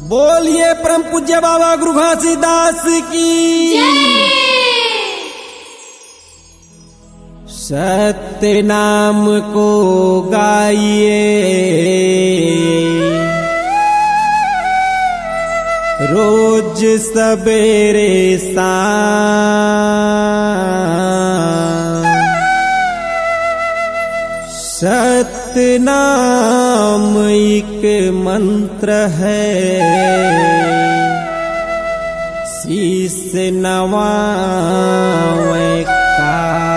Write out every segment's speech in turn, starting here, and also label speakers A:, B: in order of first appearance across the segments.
A: बोलिए परम पूज्य बाबा गुरु घासीदास की। सत्य नाम को गाइए, रोज सवेरे शाम। सत्य नाम एक मंत्र है, शीस नवावे काल।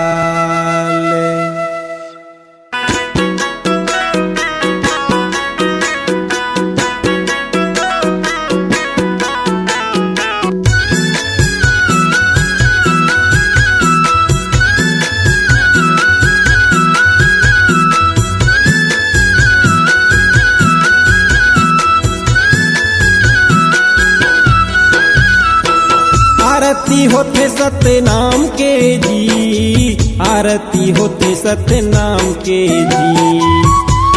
A: आरती होते सत्य नाम के जी, आरती होते सत्य नाम के जी,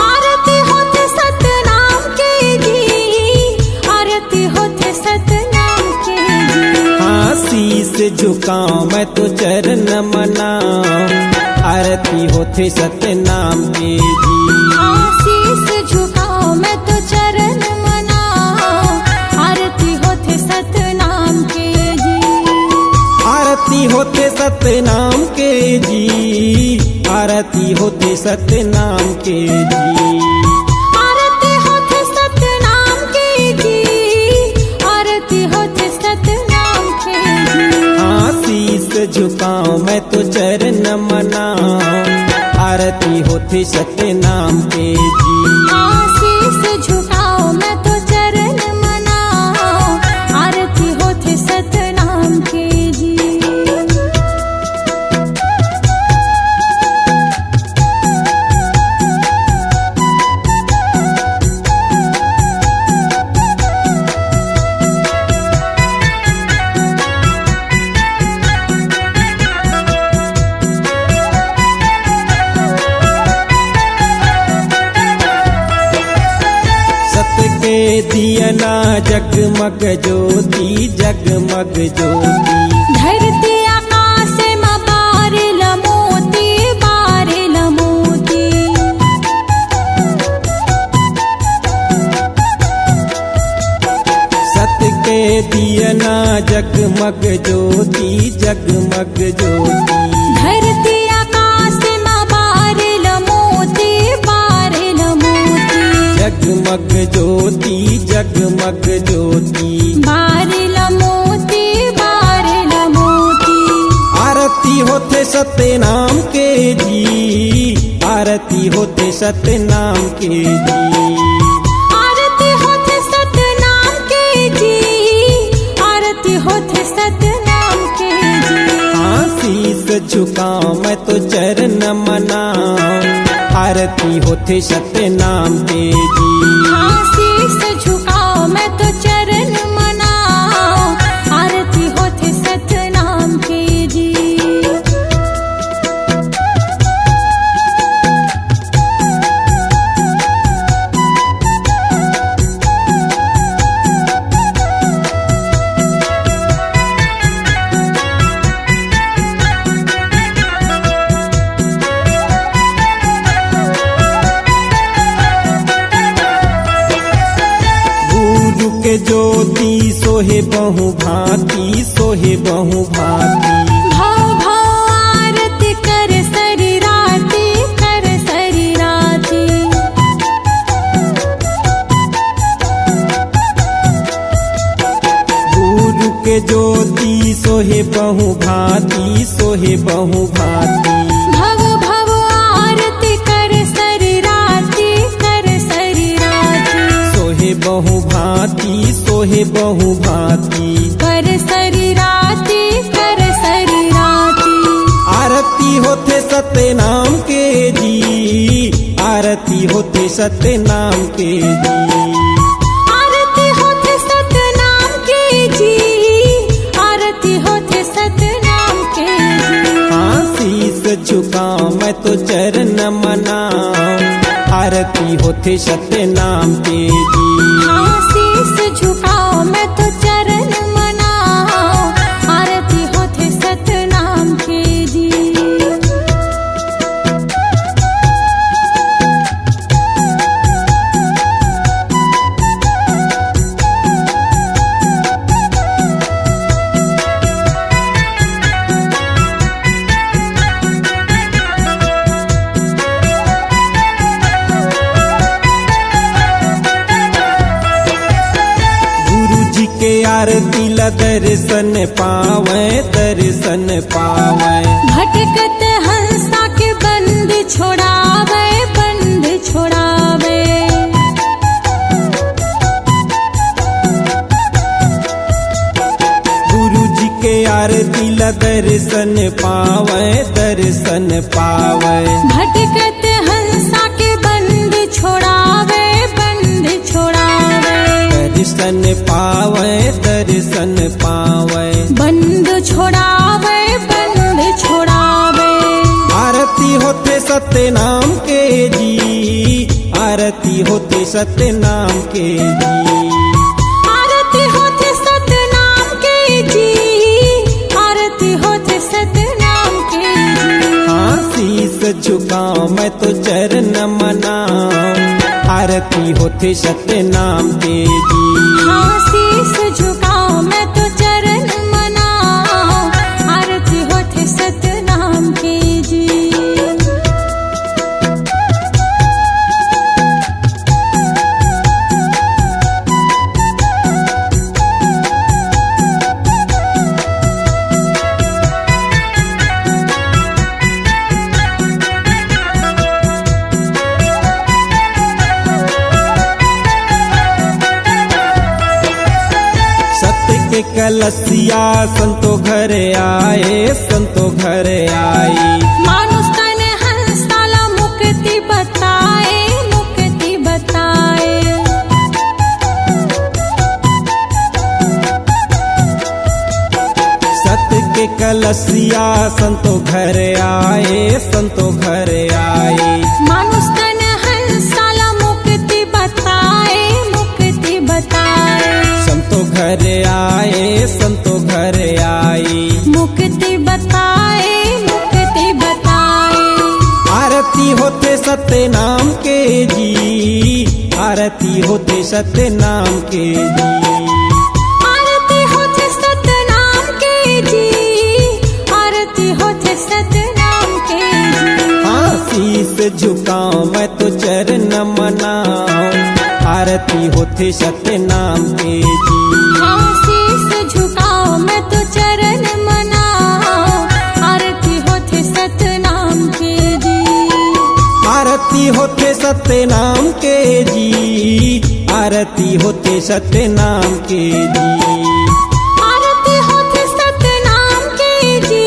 B: आरती होते सत्य नाम के जी, आरती होते सत्य नाम के जी।
A: हाँ शीस झुकाऊं मैं तो चरण मनाऊं, आरती होते सत्य नाम के जी।
B: शीस झुकाओ मैं तो चरण मनाओ, आरती होते सत्य नाम के जी।
A: आरती होते सत्य नाम के जी, आरती होते सत्य नाम के जी,
B: आरती होते सत्य नाम के जी, आरती होते सत्य नाम के जी।
A: हाँ शीस झुकाऊं मैं तो चरण मनाऊं, आरती होते सत्य नाम के जी।
B: शीस झुकाओ मैं तो चरण मनाओ, आरती होते सत्य नाम के जी।
A: के दियना जगमग ज्योति, जगमग ज्योति।
B: धरती आकाश में बारिल मोती, बारिल मोती।
A: सत्य के दियना जगमग ज्योति, जगमग ज्योति।
B: धरती आकाश में बारिल मोती, बारिल मोती।
A: जगमग ज्योति, जगमग ज्योति।
B: बारिल मोती, बारिल मोती।
A: आरती होते सत्य नाम के जी, आरती होते सत्य नाम के जी,
B: आरती होते सत्य नाम के जी, आरती होते सत्य नाम के जी।
A: हाँ शीस झुकाऊं मैं तो चरण मनाऊं, आरती होते सत्य नाम के जी।
B: शीस झुकाओ मैं तो चरण मनाओ, आरती होते सत्य नाम के जी।
A: के ज्योति सोहे बहु भांति, सोहे बहु भांति।
B: भाव भाव आरती कर शरीराती, कर शरीराती।
A: गुरु के ज्योति सोहे बहु भांति, सोहे बहु भांति।
B: भव भव आरती कर शरीराती, कर शरीराती।
A: सोहे बहु भांति, सोहे बहु भांति।
B: कर शरीराती, कर शरीराती।
A: आरती होते सत्य नाम के जी, आरती होते सत्य नाम के जी,
B: आरती होते सत्य नाम के जी, आरती होते सत्य नाम के जी।
A: हाँ शीस झुकाऊं मैं तो चरण मनाऊं, आरती होते सत्य नाम के जी।
B: शीस झुका
A: आरती ला दर्शन पावे, दर्शन पावे।
B: भटकत हंसा के बंद छोड़ावे, बंद छोड़ावे।
A: गुरु जी के आरती ला दर्शन पावे, दर्शन पावे।
B: भटकत हंसा के बंद छोड़ावे, बंद छोड़ावे।
A: दर्शन पावे, दर्शन पावे।
B: बंद छोड़ावे, बंद छोड़ावे।
A: आरती होते सत्य नाम के जी, आरती होते सत्य नाम के जी।
B: आरती होते सतनाम के जी, आरती होते सतनाम के जी।
A: हाँ शीस झुकाऊं मैं तो चरण मनाऊं, आरती होते सत्य नाम के जी।
B: हाँ शीस झुकाऊं मैं तो चरण मनाऊं, आरती होते सतनाम के जी।
A: सत्य के कलसिया संतो घरे आए, संतो घरे आई।
B: मानुष तन हंसाला मुक्ति बताए, मुक्ति बताए।
A: सत्य के कलसिया संतो घरे आए, संतो घरे आए।
B: मानुष तन हंसाला मुक्ति बताए, मुक्ति बताए।
A: संतो घरे आए, संतो घरे आई।
B: मुक्ति बताए, मुक्ति बताए।
A: आरती होते सत्य नाम के जी, आरती होते सत्य नाम के जी।
B: आरती होते सतनाम के जी, आरती होते सतनाम के जी।
A: हाँ शीस झुकाऊं मैं तो चरण मनाऊं, आरती होते सत्य नाम के जी।
B: हाँ शीस झुकाओ मैं तो चरण मनाऊं, आरती होते सतनाम के जी।
A: आरती होते सत्य नाम के जी, आरती होते सत्य नाम के जी।
B: आरती होते सतनाम के जी,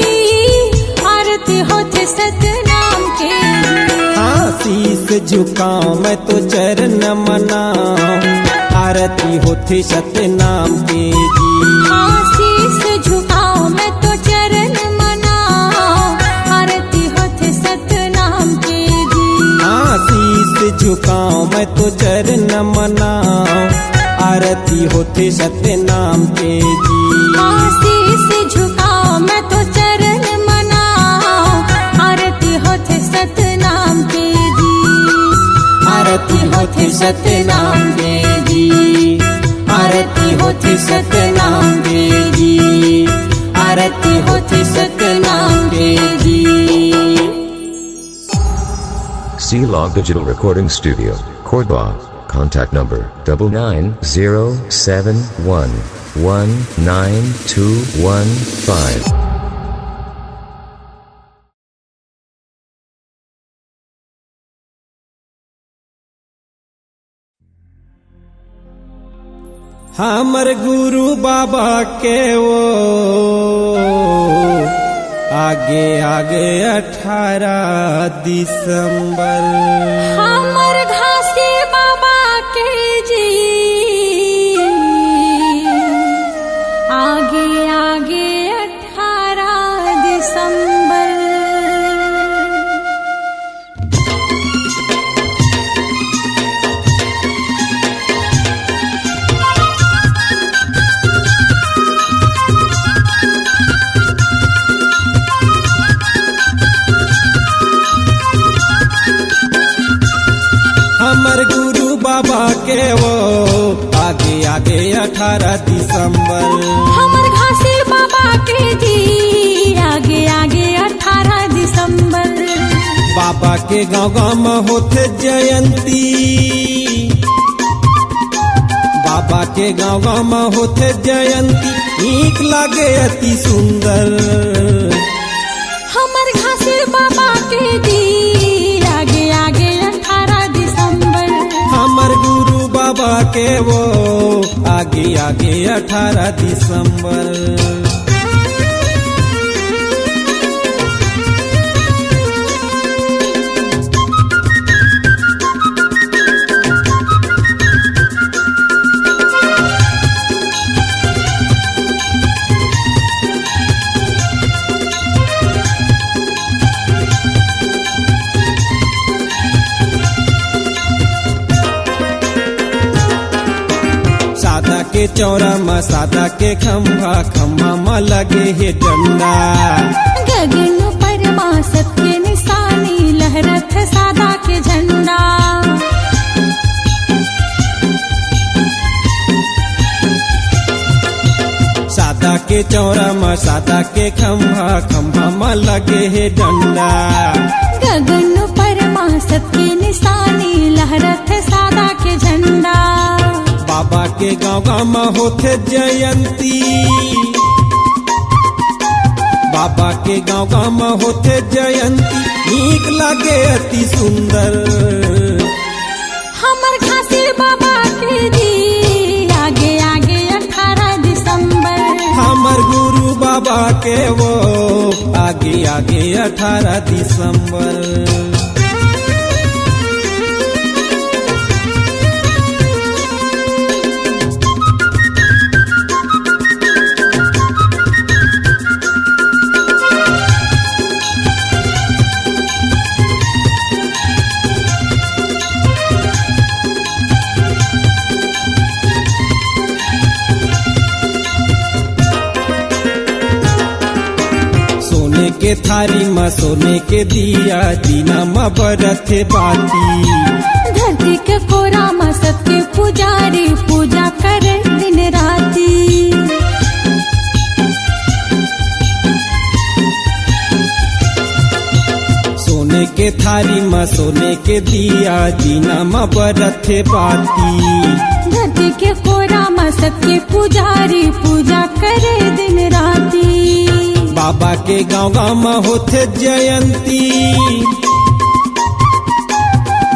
B: आरती होते सतनाम के जी।
A: हाँ शीस झुकाऊं मैं तो चरण मनाऊं, आरती होते सत्य नाम के जी।
B: हाँ शीस झुकाओ मैं तो चरण मनाऊं, आरती होते सतनाम के जी।
A: हाँ शीस झुकाऊं मैं तो चरण मनाऊं, आरती होते सत्य नाम के जी।
B: हाँ शीस झुकाओ मैं तो चरण मनाऊं, आरती होते सतनाम के जी।
A: आरती होते सत्य नाम के जी, आरती होते सत्य नाम के जी, आरती होते सत्य नाम के जी।
C: C-Log Digital Recording Studio, Cordoba. Contact number 9907119215.
A: हमर गुरु बाबा के वो आगे आगे 18 दिसंबर।
B: हमर घासी बाबा के जी, आगे आगे 18 दिसंबर।
A: हमर गुरु बाबा के वो आगे आगे 18 दिसंबर।
B: हमर घासी बाबा के जी, आगे आगे 18 दिसंबर।
A: बाबा के गाँव गाँव में होते जयंती,
D: बाबा के गाँव गाँव में होते जयंती नीक लागे अति सुंदर।
B: हमर घासिर बाबा के दी आगे आगे 18 दिसंबर।
D: हमर गुरु बाबा के वो आगे आगे 18 दिसंबर। सादा के चौरा में सादा के खम्भा खम्भा में लगे है डंडा।
B: गगन परमा सबके निशानी लहरत है सादा के झंडा।
D: सादा के चौरा में सादा के खम्भा खम्भा में लगे है डंडा।
B: गगन परमा सबके निशानी लहरत है सादा के झंडा।
D: बाबा के गाँव गाँव में होते जयंती, बाबा के गाँव गाँव में होते जयंती नीक लागे अति सुंदर।
B: हमर घासिर बाबा के दी आगे आगे 18 दिसंबर।
D: हमर गुरु बाबा के वो आगे आगे 18 दिसंबर। सोने के थारी में सोने के दिया दीना में बरथे बाती।
B: धरती के कोरा में सबके पुजारी पूजा करे दिन राती।
D: सोने के थारी में सोने के दिया दीना में बरथे बाती।
B: धरती के कोरा में सबके पुजारी पूजा करे दिन राती।
D: बाबा के गाँव गाँव में होते जयंती,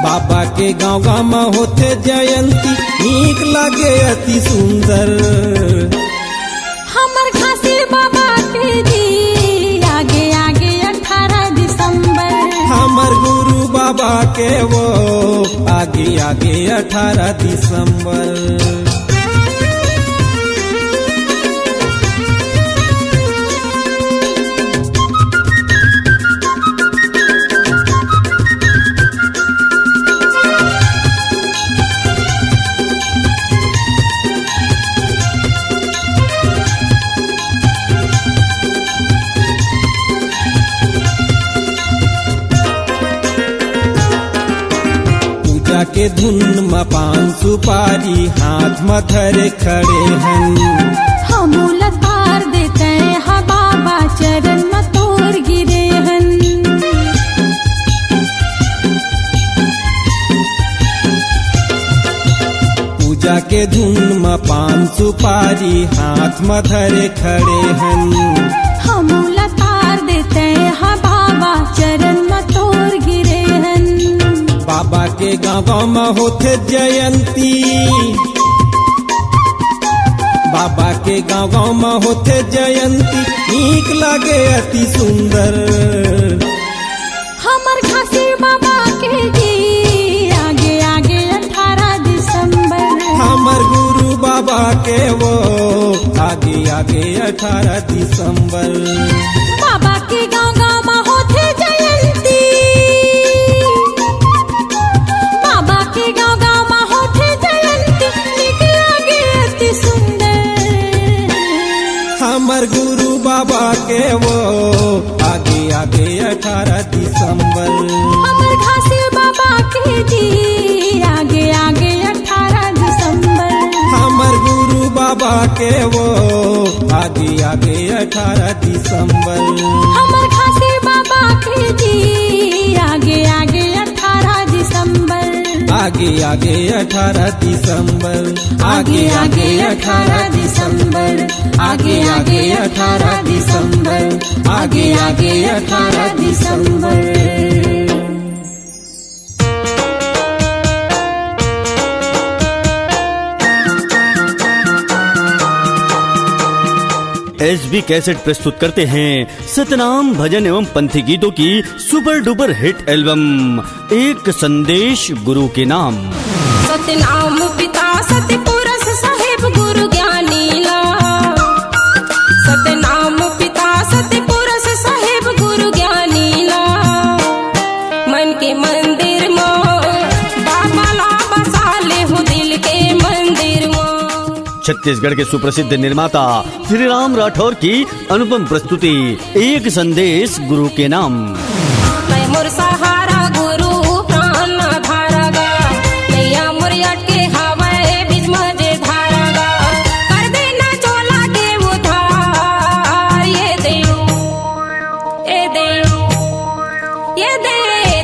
D: बाबा के गाँव गाँव में होते जयंती नीक लागे अति सुंदर।
B: हमर घासिर बाबा के दी आगे आगे 18 दिसंबर।
D: हमर गुरु बाबा के वो आगे आगे 18 दिसंबर। के धुन में पान सुपारी हाथ में धरे खड़े हन।
B: हम लतार देते हैं बाबा चरण में तोर गिरे हन।
D: पूजा के धुन में पान सुपारी हाथ में धरे खड़े हन।
B: हम लतार देते हैं बाबा चरण में तोर गिरे हन।
D: बाबा के गाँव गाँव में होते जयंती, बाबा के गाँव गाँव में होते जयंती नीक लागे अति सुंदर।
B: हमर घासिर बाबा के दी आगे आगे 18 दिसंबर।
D: हमर गुरु बाबा के वो आगे आगे 18 दिसंबर।
B: बाबा के गाँव गाँव में होते जयंती, बाबा के गाँव गाँव में होते जयंती नीक लागे अति सुंदर।
D: हमर गुरु बाबा के वो आगे आगे 18 दिसंबर।
B: हमर घासिर बाबा के दी आगे आगे 18 दिसंबर।
D: हमर गुरु बाबा के वो आगे आगे 18 दिसंबर।
B: हमर घासिर बाबा के दी आगे आगे 18 दिसंबर।
D: आगे आगे 18 दिसंबर,
A: आगे आगे 18 दिसंबर, आगे आगे 18 दिसंबर, आगे आगे 18 दिसंबर।
E: एसबी कैसेट प्रस्तुत करते हैं सतनाम भजन एवं पंथी गीतों की सुपर डुपर हिट एल्बम एक संदेश गुरु के नाम।
B: सतनाम पिता सत्य पुरुष साहेब गुरु ज्ञानी ला, सतनाम पिता सत्य पुरुष साहेब गुरु ज्ञानी ला, मन के मंदिर में बाबा ला बसाले हो दिल के मंदिर में।
E: छत्तीसगढ़ के सुप्रसिद्ध निर्माता श्री राम राठौर की अनुपम प्रस्तुति एक संदेश गुरु के नाम।
B: मैं मोर सहारा गुरु प्राण धारागा, नैया मोर अटके हवाए बीच मजे धारागा, कर देना चोला के उधार, ये दे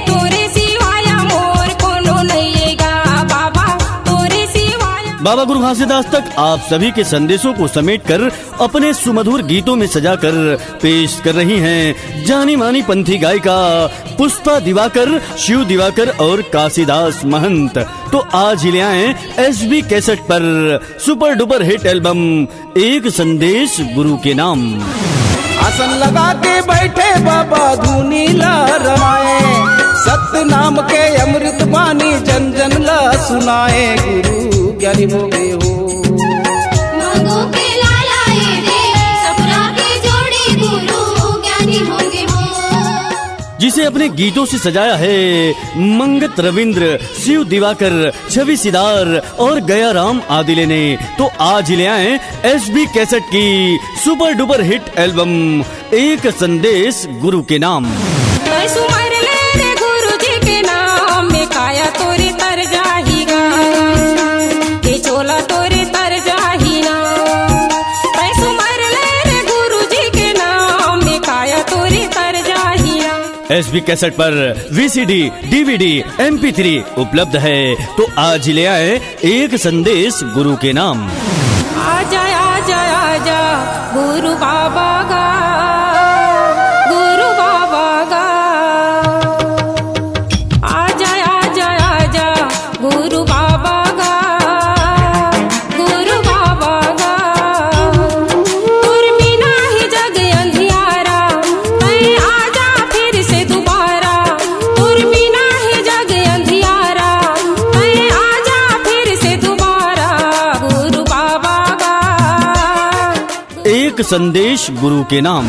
B: तोरे सिवाया मोर कोनो नहीं गा बाबा, तोरे सिवाया।
E: बाबा गुरु घासीदास तक आप सभी के संदेशों को समेटकर अपने सुमधुर गीतों में सजाकर पेश कर रही हैं जानी मानी पंथी गायिका पुष्पा दिवाकर, शिव दिवाकर और काशीदास महंत। तो आज ही ले आए एसबी कैसेट पर सुपर डुपर हिट एल्बम एक संदेश गुरु के नाम।
D: आसन लगा के बैठे बाबा धुनी ला रमाए, सत्य नाम के अमृत बानी जन जन ला सुनाए, गुरु ज्ञानी हो गए हो।
F: मांगो के लाला ये दे, सपना के जोड़ी गुरु ज्ञानी होंगे हो।
E: जिसे अपने गीतों से सजाया है मंगत रविंद्र, शिव दिवाकर, छवि सिदार और गया राम आदिले ने। तो आज ले आए एसबी कैसेट की सुपर डुपर हिट एल्बम एक संदेश गुरु के नाम।
B: मैं सुमर ले रे गुरु जी के नाम में, काया तोरे तर जाहीगा, ये चोला तोरे तर जाही ना। मैं सुमर ले रे गुरु जी के नाम में, काया तोरे तर जाही ना।
E: एसबी कैसेट पर वीसीडी, डीवीडी, MP3 उपलब्ध है। तो आज ले आए एक संदेश गुरु के नाम।
B: आजा आजा आजा गुरु बाबा गा, गुरु बाबा गा, आजा आजा आजा गुरु बाबा गा, गुरु बाबा गा। तुर बिना ही जग अंधियारा, मैं आजा फिर से दोबारा, तुर बिना ही जग अंधियारा, मैं आजा फिर से दोबारा, गुरु बाबा गा।
E: एक संदेश गुरु के नाम।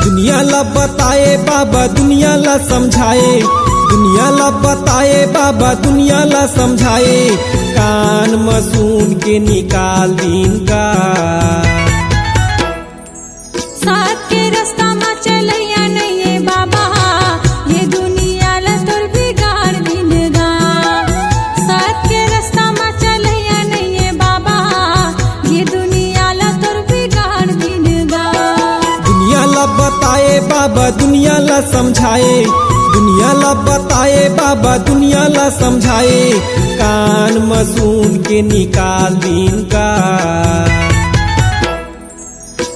D: दुनिया ला बताए बाबा दुनिया ला समझाए, दुनिया ला बताए बाबा दुनिया ला समझाए, कान में सुन के निकाल दिन का।
B: साथ के रास्ता में चलैया नहीं है बाबा, ये दुनिया ला तोर बिगाड़ दिनगा। साथ के रास्ता में चलैया नहीं है बाबा, ये दुनिया ला तोर बिगाड़ दिनगा।
D: दुनिया ला बताए बाबा दुनिया ला समझाए, दुनिया ला बताए बाबा दुनिया ला समझाए, कान में सुन के निकाल दिन का।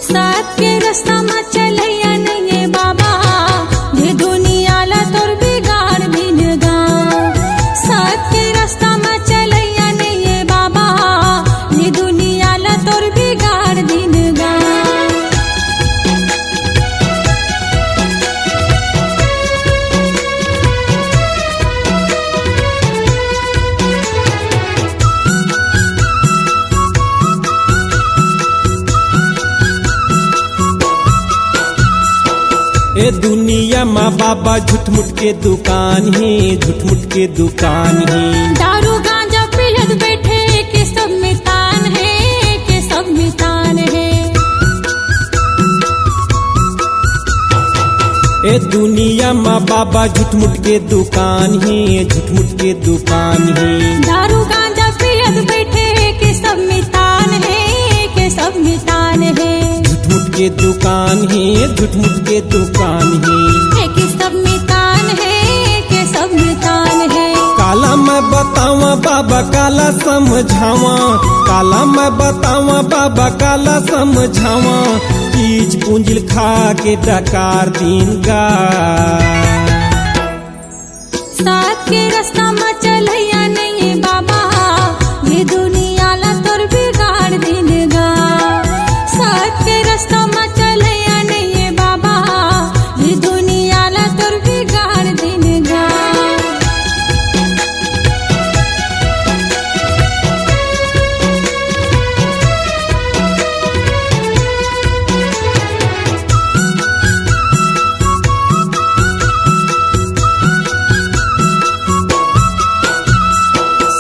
B: साथ के रास्ता में चलैया नहीं है बाबा, ये दुनिया ला तोर बिगाड़ दिनगा। साथ के रास्ता में चलैया नहीं है बाबा, ये दुनिया ला तोर बिगाड़ दिनगा।
D: ए दुनिया में बाबा झूठ-मूठ के दुकान है, झूठ-मूठ के दुकान है।
B: दारू गांजा पियत बैठे के सब में तान है, के सब में तान है।
D: ए दुनिया में बाबा झूठमुठ के दुकान ही, झूठमुठ के दुकान ही।
B: दारू गांजा पियत बैठे के सब मितान है, के सब मितान है।
D: झूठमुठ के दुकान ही, झूठमुठ के दुकान ही।
B: के सब मितान है, के सब मितान है।
D: काला मैं बतावा बाबा काला समझावा, काला मैं बतावा बाबा काला समझावा। चीज पूंजिल खा के डकार दिन गा।
B: साथ के रास्ता में चलैया नहीं बाबा, ये दुनिया ला तोर बिगाड़ देगा। साथ के रास्ता में चलैया नहीं बाबा, ये दुनिया ला तोर बिगाड़ देगा।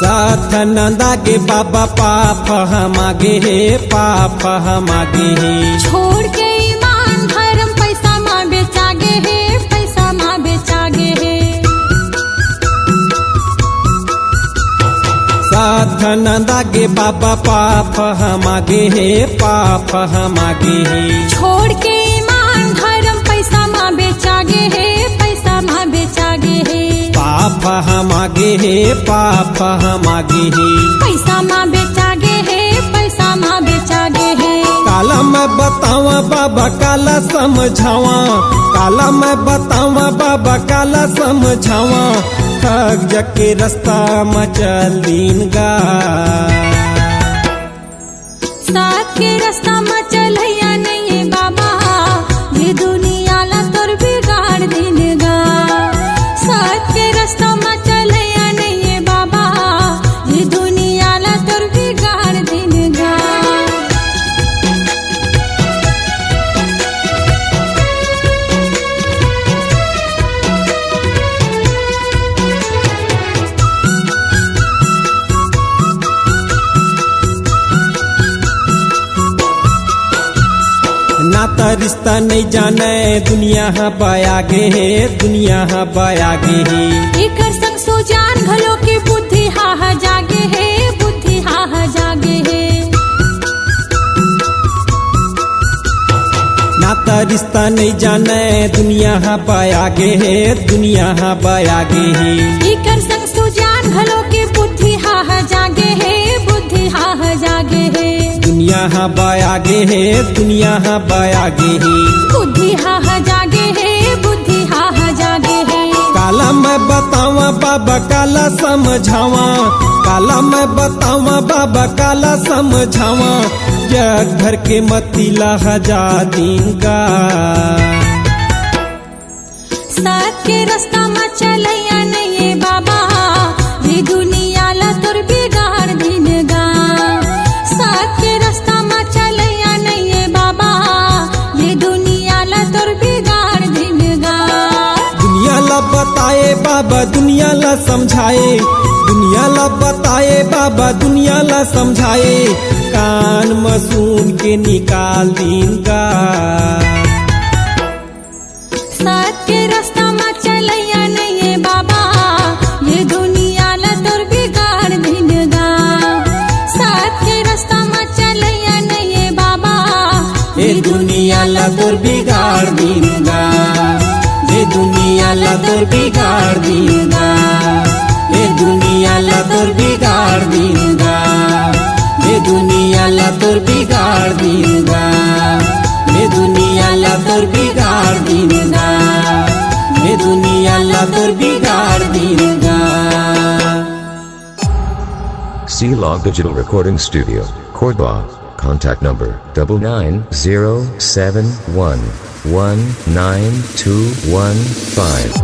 D: साथ नंदा के बाबा पाप हम आगे है, पाप हम आगे है।
B: छोड़ के ईमान धर्म पैसा माँ बेचागे है, पैसा माँ बेचागे है।
D: साथ नंदा के बाबा पाप हम आगे है, पाप हम आगे है।
B: छोड़ के ईमान धर्म पैसा माँ बेचागे है, पैसा माँ बेचागे है।
D: पाप हम आगे है, पाप हम आगे है।
B: पैसा माँ बेचागे है, पैसा माँ बेचागे है।
D: काला मैं बतावा बाबा काला समझावा, काला मैं बतावा बाबा काला समझावा। ठग जके रास्ता में चल दिन गा।
B: साथ के रास्ता में चलैया नहीं बाबा, ये दुनिया ला तोर बिगाड़ देगा। साथ के रास्ता में चलैया नहीं बाबा, ये दुनिया ला तोर बिगाड़ देगा।
D: नाता रिश्ता नहीं जाने दुनिया हाँ बयागे है, दुनिया हाँ बयागे है।
B: एकर संग सो जान घलो के बुद्धि हा जागे है, बुद्धि हा जागे है।
D: नाता रिश्ता नहीं जाने दुनिया हाँ बयागे है, दुनिया हाँ बयागे है।
B: एकर संग सो जान घलो के बुद्धि हा जागे है, बुद्धि हा जागे है।
D: दुनिया हाँ बयागे है, दुनिया हाँ बयागे है।
B: बुद्धि हा जागे है, बुद्धि हा जागे है।
D: काला मैं बतावा बाबा काला समझावा, काला मैं बतावा बाबा काला समझावा। जग भर के मतीला हजा दिन गा।
B: साथ के रास्ता में चलैया नहीं बाबा, ये दुनिया ला तोर बिगाड़ देगा। साथ के रास्ता में चलैया नहीं बाबा, ये दुनिया ला तोर बिगाड़ देगा।
D: दुनिया ला बताए बाबा दुनिया ला समझाए, दुनिया ला बताए बाबा दुनिया ला समझाए। कान में सुन के निकाल दिन गा।
B: साथ के रास्ता में चलैया नहीं बाबा, ये दुनिया ला तोर बिगाड़ देगा। साथ के रास्ता में चलैया नहीं बाबा,
D: ये दुनिया ला तोर बिगाड़ देगा। ये दुनिया ला तोर बिगाड़ देगा। ये दुनिया ला तोर बिगाड़ देगा। ये दुनिया ला तोर बिगाड़ देगा। ये दुनिया ला तोर बिगाड़ देगा। ये दुनिया ला तोर बिगाड़ देगा।
C: C-Log Digital Recording Studio, Cordoba. Contact number 9907119215.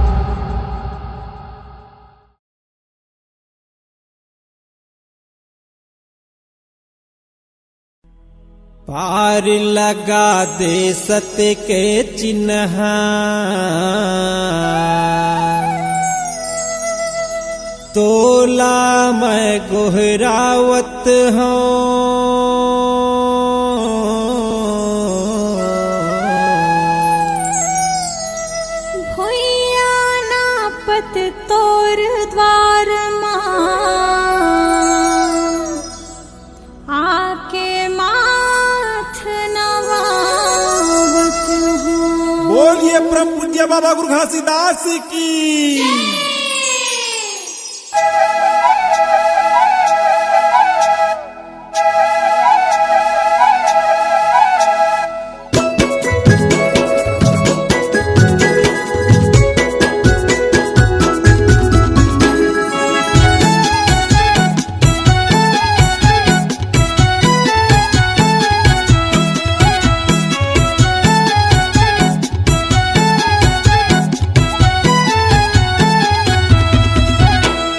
D: पार लगा दे सत्य के चिन्ह, तोला मैं गोहरावत हूँ।
G: बोलिए परम पूज्य बाबा गुरु घासीदास की।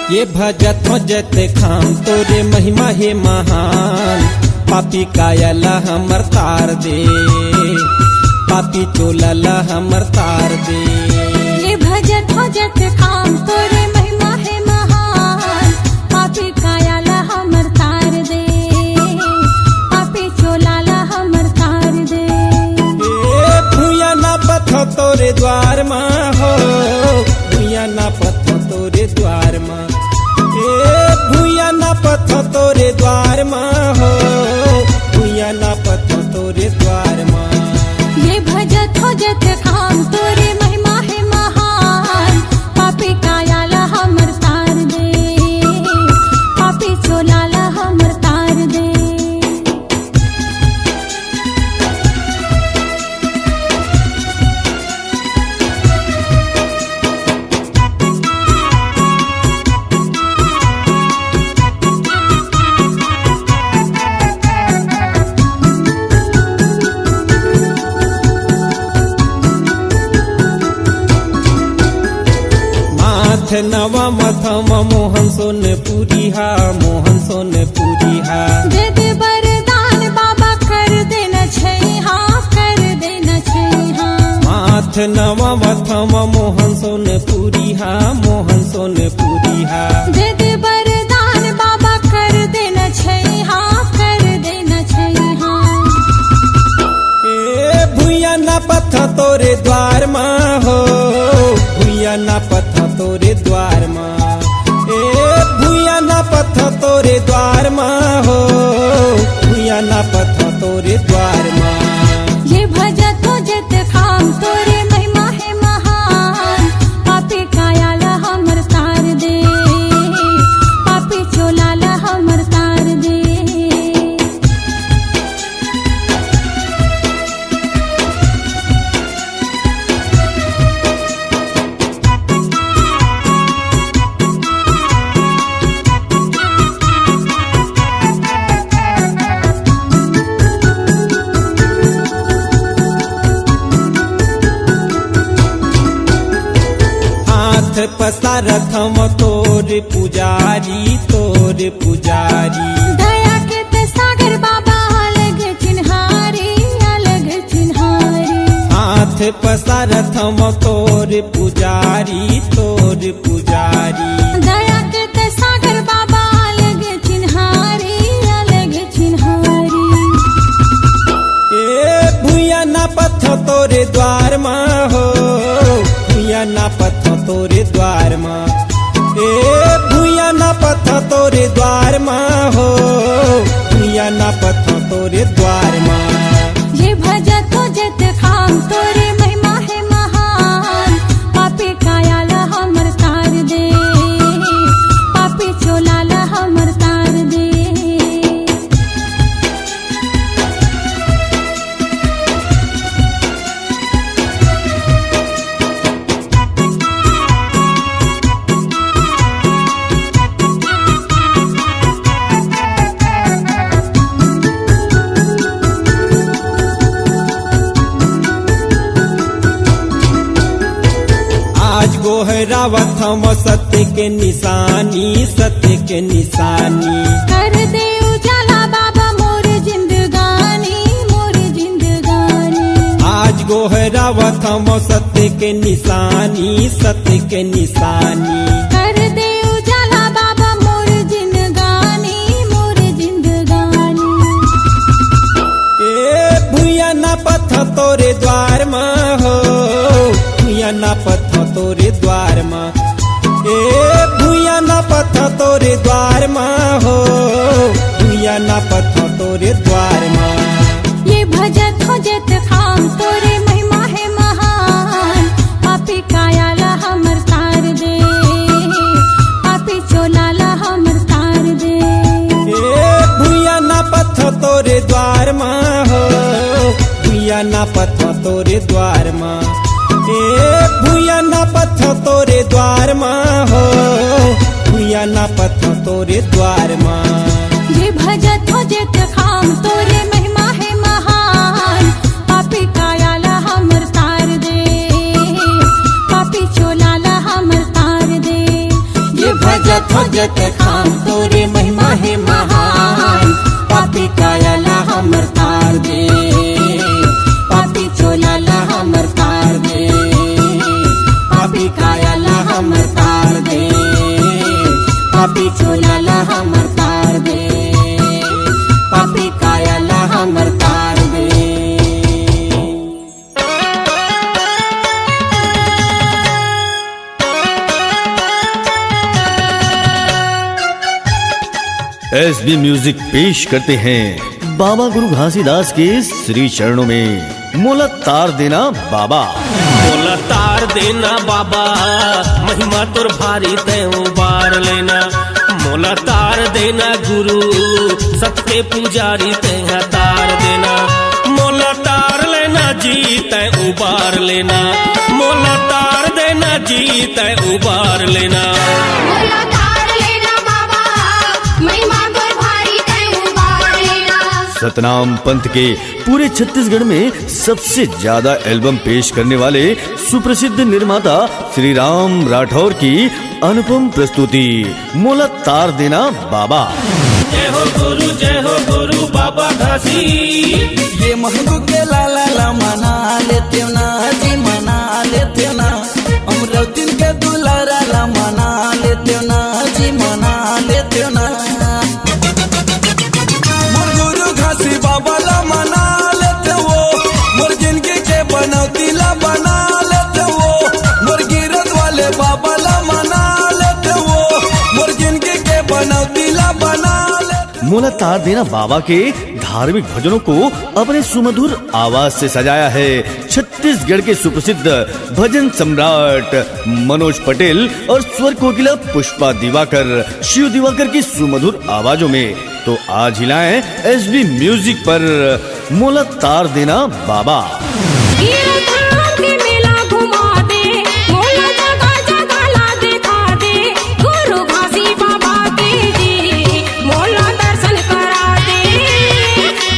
D: ये भजत हो जते खाम तोरे महिमा हे महान, पापी कायला हमर तार दे, पापी चोलला हमर तार दे।
B: ये भजत हो जत खाम तोरे महिमा है महान, पापी कायाला हमर तार दे, पापी चोलाला हमर तार दे।
D: ए भूया ना पथो तोरे द्वार माँ हो, भूया ना पथो तोरे द्वार माँ, भूया ना पथो तोरे द्वार माँ हो, भूया ना पथो तोरे द्वार माँ।
B: ये भजत हो जत खाम तोरे महिमा है महान, पापी कायाला हमर तार दे, पापी चोलाला हमर तार दे।
D: नवा मथम मोहन सोन पूरिहा, मोहन सोन पूरिहा।
B: दे दे वरदान बाबा कर देना छैहा, कर देना छैहा।
D: माथ नवा मथम मोहन सोन पूरिहा, मोहन सोन पूरिहा।
B: दे दे वरदान बाबा कर देना छैहा, कर देना छैहा।
D: ए भूया ना पथ तोरे द्वार माँ हो, भूया ना पथ तोरे द्वार माँ, ए भूया ना पथ तोरे द्वार माँ हो, भूया ना पथ तोरे द्वार माँ।
B: ये भजत हो जत खाम तोरे महिमा है महान, पापी कायाला हमर तार दे, पापी चोलाला हमर तार दे।
D: पसारथ हम तोर पुजारी, तोर पुजारी।
B: दया के ते सागर बाबा अलग चिन्हारी, अलग चिन्हारी।
D: हाथ पसारथ हम तोर पुजारी, तोर पुजारी।
B: दया के ते सागर बाबा अलग चिन्हारी, अलग चिन्हारी।
D: ए भूया ना पथ तोरे द्वार माँ हो, भूया ना पथ तोरे द्वार माँ, ए भूया ना पथ तोरे द्वार माँ हो, भूया ना पथ तोरे द्वार माँ।
B: ये भजत हो जत खाम तोरे महिमा है महान, पापी कायाला हमर तार दे, पापी चोलाला हमर तार दे।
D: गोहरावत हम सत्य के निशानी, सत्य के निशानी।
B: कर दे उजाला बाबा मोर जिंदगानी, मोर जिंदगानी।
D: आज गोहरावत हम सत्य के निशानी, सत्य के निशानी।
B: कर दे उजाला बाबा मोर जिंदगानी, मोर जिंदगानी।
D: ए भूया ना पथ तोरे द्वार माँ हो, भूया ना पथ तोरे द्वार माँ, ए भूया ना पथ तोरे द्वार माँ हो, भूया ना पथ तोरे द्वार माँ।
B: ये भजत हो जत खाम तोरे महिमा है महान,
D: पथ तोरे द्वार माँ, भूया ना पथ तोरे द्वार माँ हो, भूया ना पथ तोरे द्वार माँ।
B: ये भजत हो जित खाम तोरे महिमा है महान, पापी कायाला हमर तार दे, पापी चोलाला हमर तार दे।
A: ये भजत हो जत खाम तोरे महिमा है महान, पापी कायाला हमर तार दे, पापी चोलाला हमर तार दे, पापी कायाला हमर तार दे, पापी चोलाला हमर तार दे, पापी कायाला हमर तार दे।
E: एसबी म्यूजिक पेश करते हैं बाबा गुरु घासीदास के श्री चरणों में मोला तार देना बाबा।
H: मोला तार देना बाबा, महिमा तोर भारी तय उबार लेना। मोला तार देना गुरु, सबके पुजारी तय तार देना। मोला तार लेना जी तय उबार लेना, मोला तार देना जी तय उबार लेना।
F: मोला तार लेना बाबा, महिमा तोर भारी तय उबार लेना।
E: सतनाम पंथ के पूरे छत्तीसगढ़ में सबसे ज्यादा एल्बम पेश करने वाले सुप्रसिद्ध निर्माता श्री राम राठौर की अनुपम प्रस्तुति मोला तार देना बाबा।
H: जय हो गुरु बाबा घासी।
I: ये महबूब के लाला ला मना लेते ना जी, मना लेते ना। अमरावती के दुलारा ला मना लेते ना जी, मना लेते ना। मोर गुरु घासी बाबा ला मना लेते हो, मोर जिंदगी के बनौती ला बना लेते हो। मोर गिरत वाले बाबा ला मना लेते हो, मोर जिंदगी के बनौती ला बना लेते।
E: मोला तार देना बाबा के धार्मिक भजनों को अपने सुमधुर आवाज से सजाया है छत्तीसगढ़ के सुप्रसिद्ध भजन सम्राट मनोज पटेल और स्वर कोकिला पुष्पा दिवाकर, शिव दिवाकर की सुमधुर आवाजों में। तो आज हिलाएं एसबी म्यूजिक पर मोला तार देना बाबा।
B: गिरधाम के मेला घुमा दे, मोला जगह जगह ला दिखा दे। गुरु घासी बाबा के जी मोला दर्शन करा दे,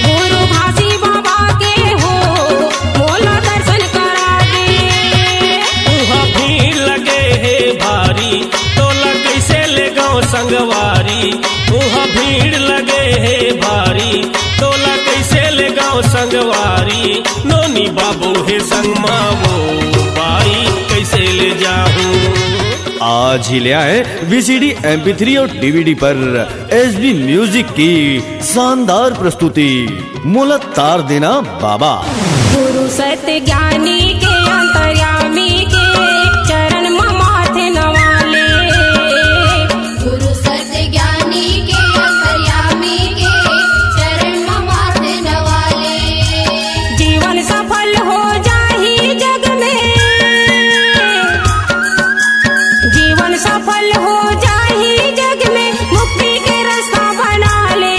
B: गुरु घासी बाबा के हो मोला दर्शन करा दे।
H: उहाँ भीड़ लगे है भारी, तोला कैसे ले गाँव संगवारी। उहाँ भीड़ लगे है भारी, तोला कैसे ले गाँव संगवारी। नोनी बाबू है संग मावो बाई, कैसे ले जाऊं।
E: आज ही ले आए वीसीडी, MP3 और DVD पर एसबी म्यूजिक की शानदार प्रस्तुति मोला तार देना बाबा।
B: गुरु सत्य ज्ञानी के अंतर्यामी के चरण माथे नवाले।
F: गुरु सत्य ज्ञानी के अंतर्यामी के चरण माथे नवाले।
B: जीवन सफल हो जाही जग में, जीवन सफल हो जाही जग में, मुक्ति के रास्ता बना ले।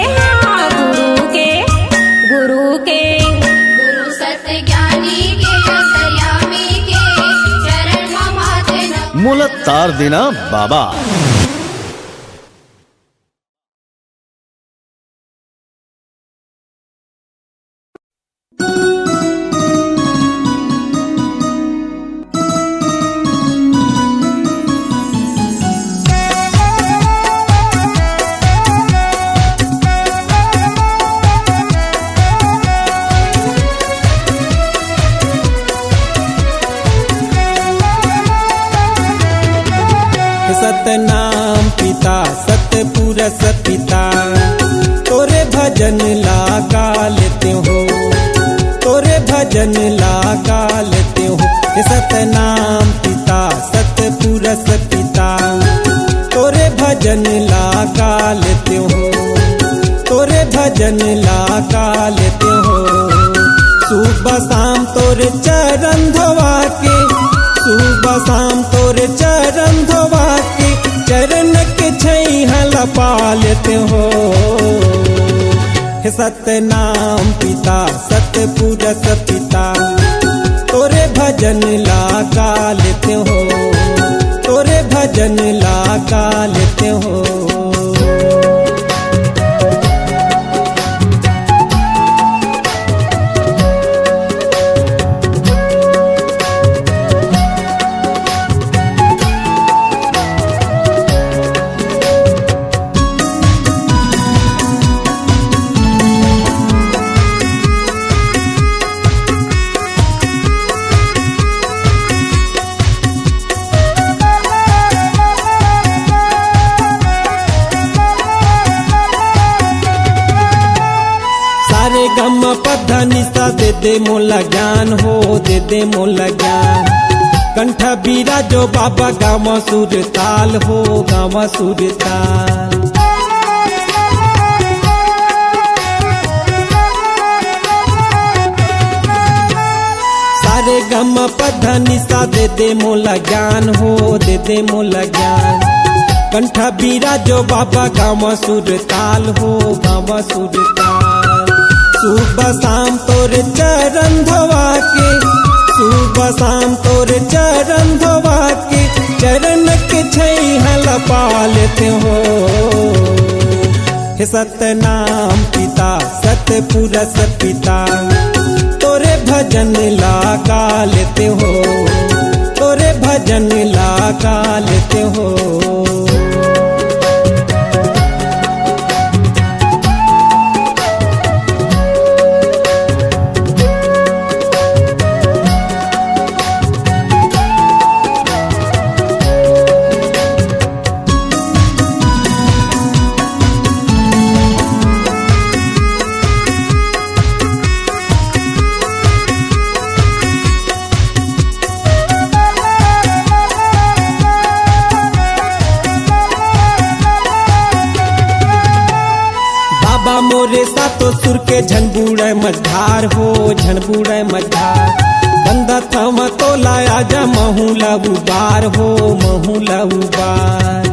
B: हाँ, गुरु के
F: गुरु सत्य ज्ञानी के अंतर्यामी के चरण माथे नवाले।
E: मोला तार देना बाबा।
D: सतनाम पिता सतपुरस पिता, तोरे भजन लागा लेते हो, तोरे भजन लागा लेते हो। सतनाम पिता सतपुरस पिता, तोरे भजन लागा लेते हो, तोरे भजन लागा लेते हो। सुबह शाम तोरे चरण धोवा के, सुबह शाम तोरे चरण धोवा के, चरण के छैहला पा लेते हो। हे सतनाम पिता सत सतपुरस पिता तोरे भजन लागा लेते हो, तोरे भजन लागा लेते हो। सारे गम पध निशा दे दे मोला ज्ञान हो, दे दे मोला ज्ञान। कंठ बीरा जो बाबा गाँव सुर ताल हो, गाँव सुर ताल। सारे गम पध निशा दे दे मोला ज्ञान हो, दे दे मोला ज्ञान। कंठ बीरा जो बाबा गाँव सुर ताल हो, गाँव सुर ताल। सुबह शाम तोरे चरण धोवा के, सुबह शाम तोरे चरण धोवा के, चरण के छैहल पा लेते हो। हे सतनाम पिता सतपुरस पिता तोरे भजन लागा लेते हो, तोरे भजन लागा लेते हो। बाबा मोरे सातो सुर के झनबूढ़े मझधार हो, झनबूढ़े मझधार। बंदा थम तो लाया जा महूला उबार हो, महूला उबार।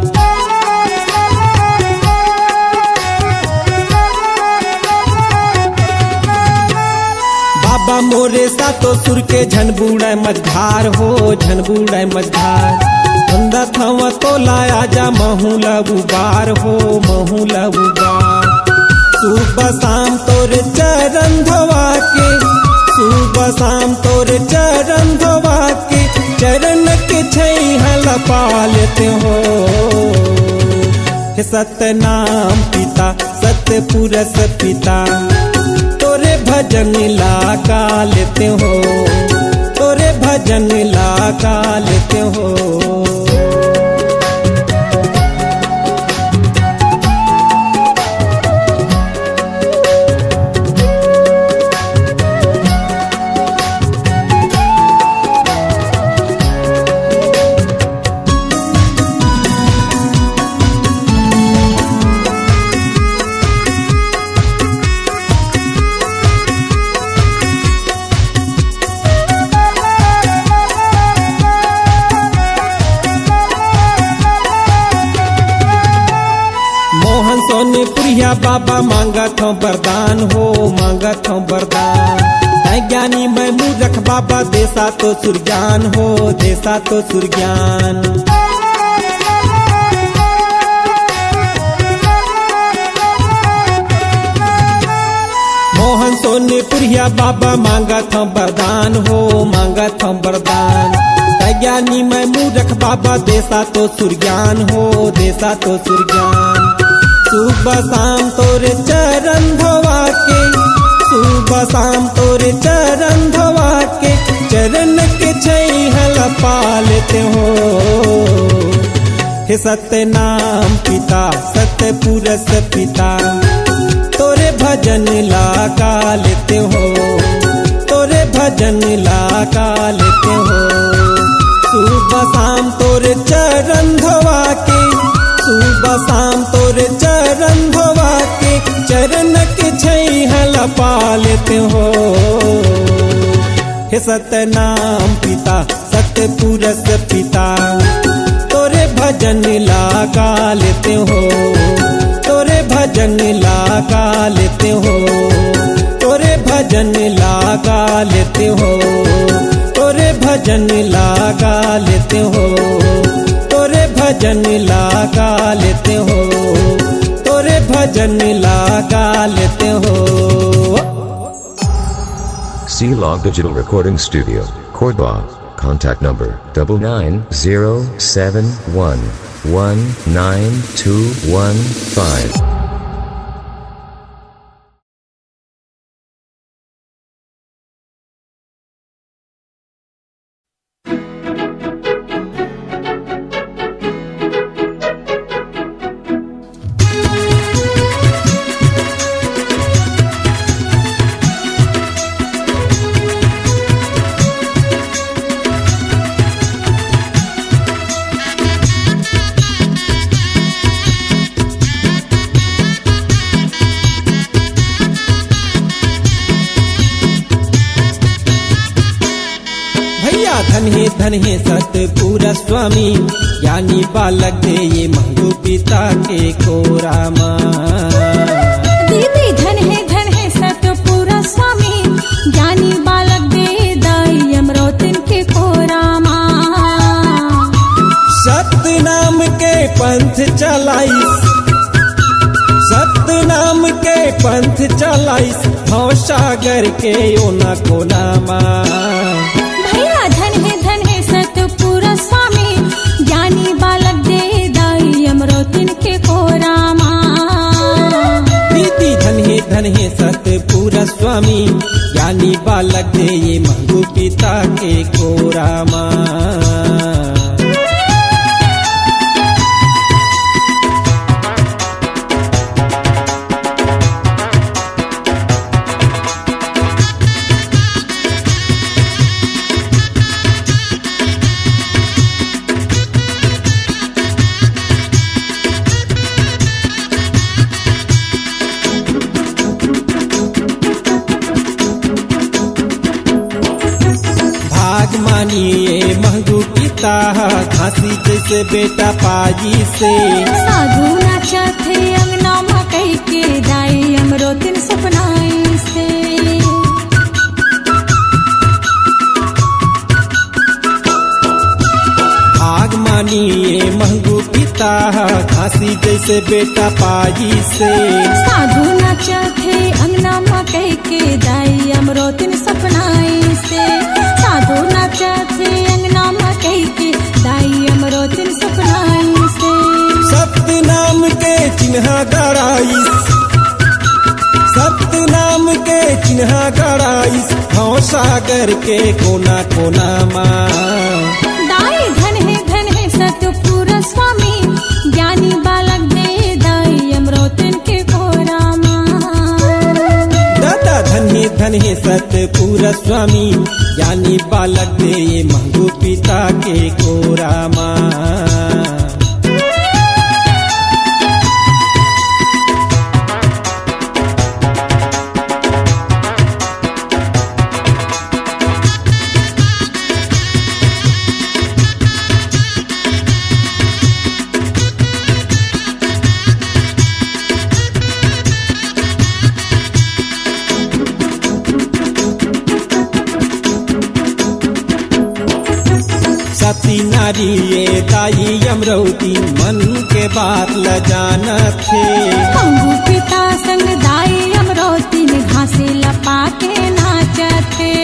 D: बाबा मोरे सातो सुर के झनबूढ़े मझधार हो, झनबूढ़े मझधार। बंदा थम तो लाया जा महूला उबार हो, महूला उबार। सुबह शाम तोरे चरण धोवा के, सुबह शाम तोरे चरण धोवा के, चरण के छैहल पा लेते हो। हे सतनाम पिता सतपुरस पिता तोरे भजन लागा लेते हो, तोरे भजन लागा लेते हो। मोहन सोने पुरिया बाबा मांगत हूँ वरदान हो, मांगत हूँ वरदान। मैं ज्ञानी मैं मूर्ख बाबा देसा तो सुरज्ञान हो, देसा तो सुरज्ञान। मोहन सोने पुरिया बाबा मांगत हूँ वरदान हो, मांगत हूँ वरदान। ज्ञानी मैं मूर्ख बाबा देसा तो सुरज्ञान हो, देसा तो सुरज्ञान। सुबह शाम तोरे चरण धोवा के, सुबह शाम तोरे चरण धोवा के, चरण के छैहल पा लेते हो। हे सतनाम पिता सतपुरस पिता तोरे भजन लागा लेते हो, तोरे भजन लागा लेते हो। सुबह शाम तोरे चरण धोवा के, सुबह शाम तोरे चरण धोवा के, चरण के छैहल पा लेते हो। हे सतनाम पिता सतपुरस पिता तोरे भजन लागा लेते हो, तोरे भजन लागा लेते हो, तोरे भजन ला लगा लेते हो, तोरे भजन लगा लेते हो, तोरे भजन लगा लेते हो, तोरे भजन लगा लेते हो।
C: C Log Digital Recording Studio, Cordoba. Contact number 9907119215.
D: धन है सतपुरा स्वामी, ज्ञानी बालक दे ये महंगू पिता के कोरामा।
B: दीदी धन है सतपुरा स्वामी, ज्ञानी बालक दे दाई अमरोतिन के कोरामा।
D: सतनाम के पंथ चलाइस, सतनाम के पंथ चलाइस, भव सागर के योना कोनामा।
B: धन है सतपुरा स्वामी, ज्ञानी बालक दे दाई अमरोतिन के कोरामा।
D: दीदी धन है सतपुरा स्वामी, ज्ञानी बालक दे ये महंगू पिता के कोरामा। मानिए महंगू पिता घासी जैसे बेटा पाजी से।
B: साधु नाचा थे अंगना मकई के दाई अमरोतिन सपनाई से।
D: भाग मानिए महंगू पिता घासी जैसे बेटा पाजी से।
B: साधु नाचा थे अंगना मकई के दाई अमरोतिन सपनाई से। साधु नाचा थे अंगना मकई के दाई अमरोतिन सपनाई से।
D: सतनाम के चिन्ह गड़ाइस, सतनाम के चिन्ह गड़ाइस, भव सागर के कोना कोना माँ।
B: दाई धन है सतपुरा स्वामी, ज्ञानी बालक दे दाई अमरोतिन के कोरामा।
D: दादा धन है सतपुरा स्वामी, ज्ञानी बालक दे ये महंगू पिता के कोरामा। सती नारी ये दाई अमरौती, मन के बात ल जानत थे।
B: महंगू पिता संग दाई अमरोतिन घासे लपा के नाचत थे।